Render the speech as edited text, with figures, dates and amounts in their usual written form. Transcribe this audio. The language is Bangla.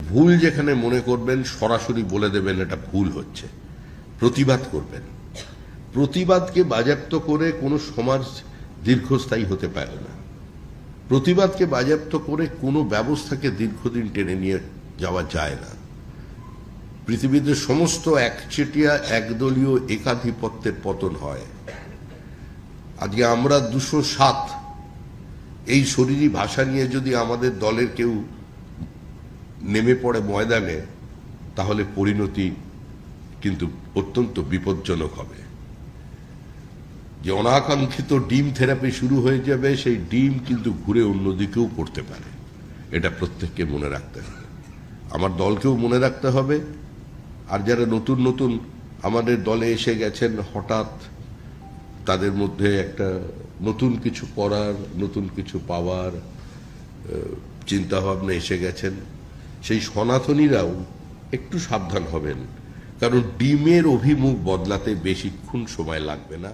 ভুল যেখানে মনে করবেন সরাসরি বলে দেবেন এটা ভুল হচ্ছে, প্রতিবাদ করবেন। প্রতিবাদকে বাজেয়াপ্ত করে কোনো সমাজ দীর্ঘস্থায়ী হতে পারে না। প্রতিবাদকে বাজেয়াপ্ত করে কোনো ব্যবস্থাকে দীর্ঘদিন টেনে নিয়ে যাওয়া যায় না। পৃথিবীতে সমস্ত একচেটিয়া একদলীয় একাধিপত্যের পতন হয়। আজকে আমরা 207 এই শরীরী ভাষা নিয়ে যদি আমাদের দলের কেউ নেমে পড়ে ময়দানে, তাহলে পরিণতি কিন্তু অত্যন্ত বিপজ্জনক হবে। যে অনাকাঙ্ক্ষিত ডিম থেরাপি শুরু হয়ে যাবে, সেই ডিম কিন্তু ঘুরে অন্যদিকেও পড়তে পারে। এটা প্রত্যেককে মনে রাখতে হবে, আমার দলকেও মনে রাখতে হবে। আর যারা নতুন নতুন আমাদের দলে এসে গেছেন, হঠাৎ তাদের মধ্যে একটা নতুন কিছু করার, নতুন কিছু পাওয়ার চিন্তাভাবনা এসে গেছেন, সেই সনাতনীরাও একটু সাবধান হবেন, কারণ ডিমের অভিমুখ বদলাতে বেশিক্ষণ সময় লাগবে না।